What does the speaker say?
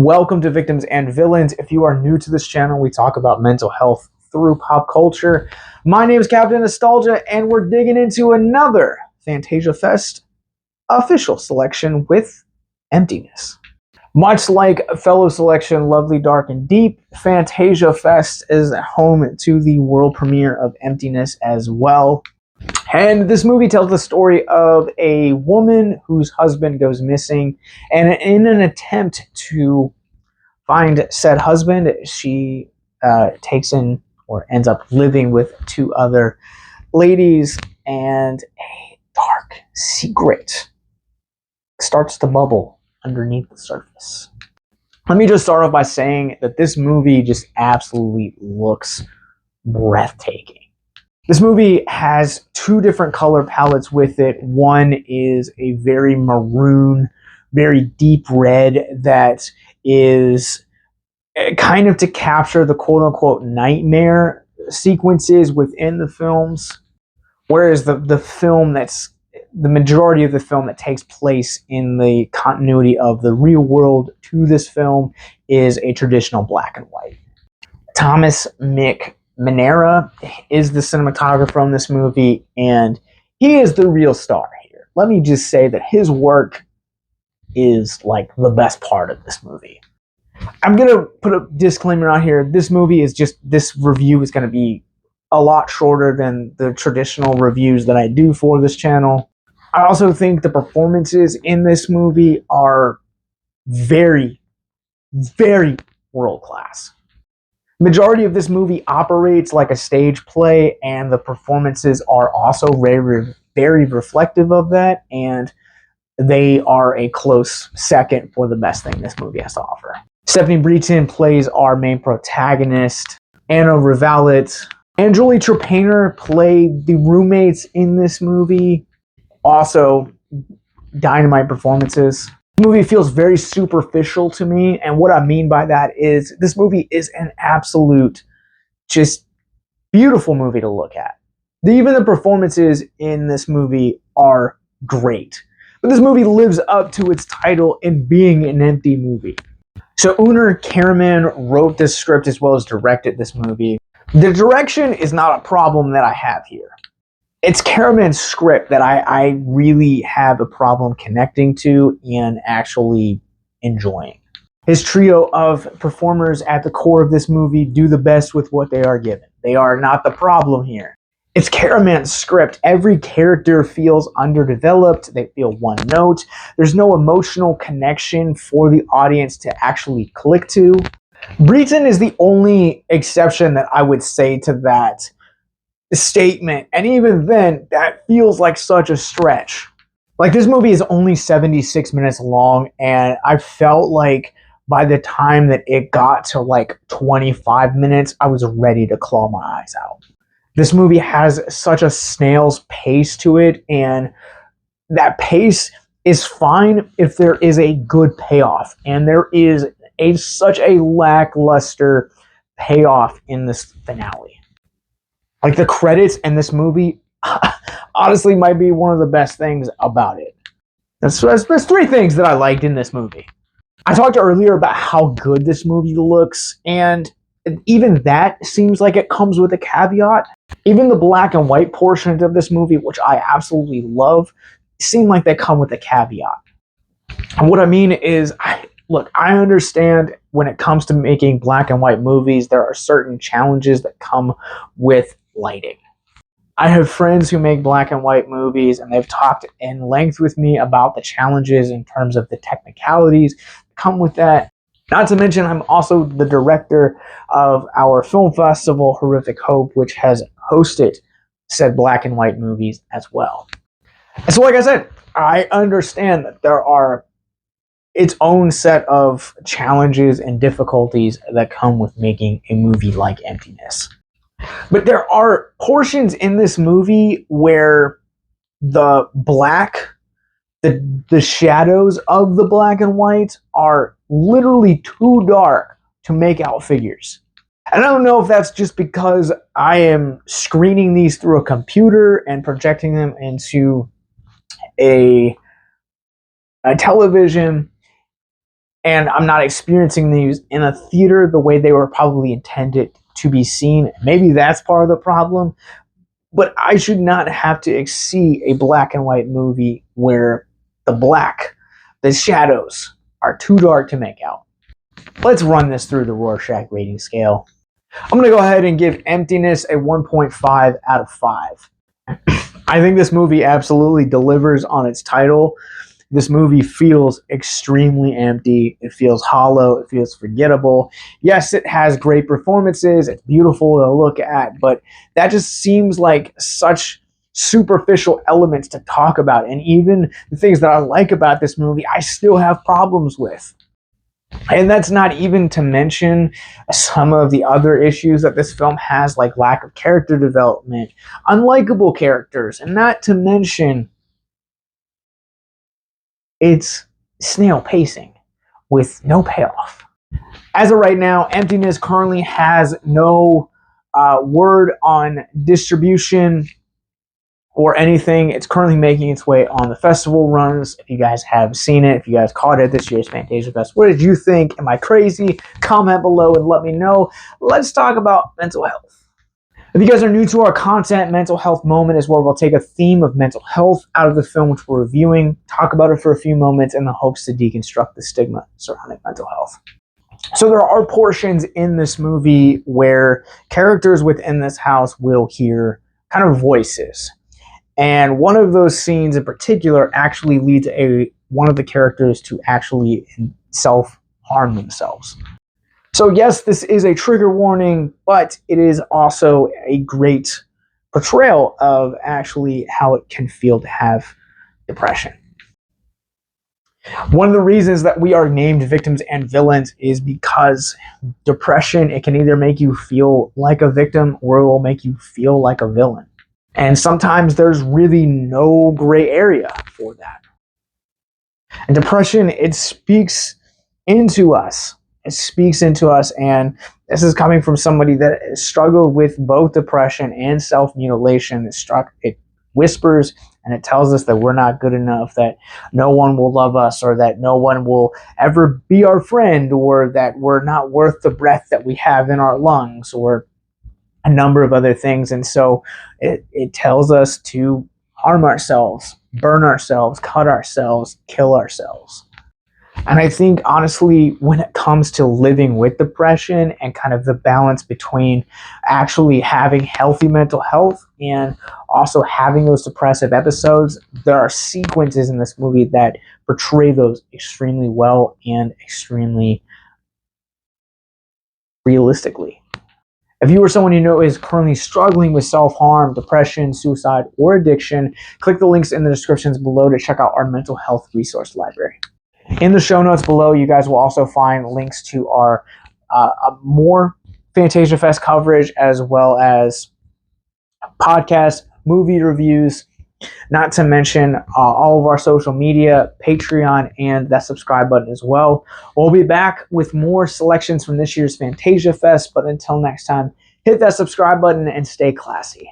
Welcome to Victims and Villains. If you are new to this channel, we talk about mental health through pop culture. My name is Captain Nostalgia, and we're digging into another Fantasia Fest official selection with Emptiness. Much like a fellow selection Lovely, Dark, and Deep, Fantasia Fest is home to the world premiere of Emptiness as well. And this movie tells the story of a woman whose husband goes missing, and in an attempt to find said husband, she takes in or ends up living with two other ladies, and a dark secret starts to bubble underneath the surface. Let me just start off by saying that this movie just absolutely looks breathtaking. This movie has two different color palettes with it. One is a very maroon, very deep red that is kind of to capture the quote-unquote nightmare sequences within the films, whereas the majority of the film that takes place in the continuity of the real world to this film is a traditional black and white. Thomas McNamara is the cinematographer on this movie, and he is the real star here. Let me just say that his work is like the best part of this movie. I'm going to put a disclaimer out here. This review is going to be a lot shorter than the traditional reviews that I do for this channel. I also think the performances in this movie are very, very world class. Majority of this movie operates like a stage play, and the performances are also very, very reflective of that, and they are a close second for the best thing this movie has to offer. Stephanie Breton plays our main protagonist, Anana Rydvald, and Julie Trepanier play the roommates in this movie. Also, dynamite performances. The movie feels very superficial to me, and what I mean by that is this movie is an absolute, just beautiful movie to look at. Even the performances in this movie are great. But this movie lives up to its title in being an empty movie. So Onur Karaman wrote this script as well as directed this movie. The direction is not a problem that I have here. It's Karaman's script that I really have a problem connecting to and actually enjoying. His trio of performers at the core of this movie do the best with what they are given. They are not the problem here. It's Karaman's script. Every character feels underdeveloped. They feel one note. There's no emotional connection for the audience to actually click to. Breton is the only exception that I would say to that statement, and even then that feels like such a stretch. Like, this movie is only 76 minutes long, and I felt like by the time that it got to like 25 minutes, I was ready to claw my eyes out. This movie has such a snail's pace to it, and that pace is fine if there is a good payoff, and there is such a lackluster payoff in this finale. Like, the credits in this movie honestly might be one of the best things about it. There's three things that I liked in this movie. I talked earlier about how good this movie looks, and even that seems like it comes with a caveat. Even the black and white portions of this movie, which I absolutely love, seem like they come with a caveat. And what I mean is, look, I understand when it comes to making black and white movies, there are certain challenges that come with lighting. I have friends who make black and white movies, and they've talked in length with me about the challenges in terms of the technicalities that come with that. Not to mention, I'm also the director of our film festival, Horrific Hope, which has hosted said black and white movies as well. And so, like I said, I understand that there are its own set of challenges and difficulties that come with making a movie like Emptiness. But there are portions in this movie where the shadows of the black and white are literally too dark to make out figures. And I don't know if that's just because I am screening these through a computer and projecting them into a television, and I'm not experiencing these in a theater the way they were probably intended to be seen. Maybe that's part of the problem, but I should not have to see a black and white movie where the shadows are too dark to make out. Let's run this through the Rorschach rating scale. I'm going to go ahead and give Emptiness a 1.5 out of 5. I think this movie absolutely delivers on its title. This movie feels extremely empty. It feels hollow. It feels forgettable. Yes, it has great performances. It's beautiful to look at, but that just seems like such superficial elements to talk about. And even the things that I like about this movie, I still have problems with. And that's not even to mention some of the other issues that this film has, like lack of character development, unlikable characters, and not to mention it's snail pacing with no payoff. As of right now, Emptiness currently has no word on distribution or anything. It's currently making its way on the festival runs. If you guys have seen it, if you guys caught it this year's Fantasia Fest, what did you think? Am I crazy? Comment below and let me know. Let's talk about mental health. If you guys are new to our content, Mental Health Moment is where we'll take a theme of mental health out of the film which we're reviewing, talk about it for a few moments in the hopes to deconstruct the stigma surrounding mental health. So there are portions in this movie where characters within this house will hear kind of voices. And one of those scenes in particular actually leads one of the characters to actually self-harm themselves. So yes, this is a trigger warning, but it is also a great portrayal of actually how it can feel to have depression. One of the reasons that we are named victims and villains is because depression, it can either make you feel like a victim or it will make you feel like a villain. And sometimes there's really no gray area for that. And depression, it speaks into us. It speaks into us, and this is coming from somebody that struggled with both depression and self-mutilation. It whispers and it tells us that we're not good enough, that no one will love us, or that no one will ever be our friend, or that we're not worth the breath that we have in our lungs, or a number of other things. And so it tells us to harm ourselves, burn ourselves, cut ourselves, kill ourselves. And I think, honestly, when it comes to living with depression and kind of the balance between actually having healthy mental health and also having those depressive episodes, there are sequences in this movie that portray those extremely well and extremely realistically. If you or someone you know is currently struggling with self-harm, depression, suicide, or addiction, click the links in the descriptions below to check out our mental health resource library. In the show notes below, you guys will also find links to our more Fantasia Fest coverage, as well as podcast, movie reviews, not to mention all of our social media, Patreon, and that subscribe button as well. We'll be back with more selections from this year's Fantasia Fest, but until next time, hit that subscribe button and stay classy.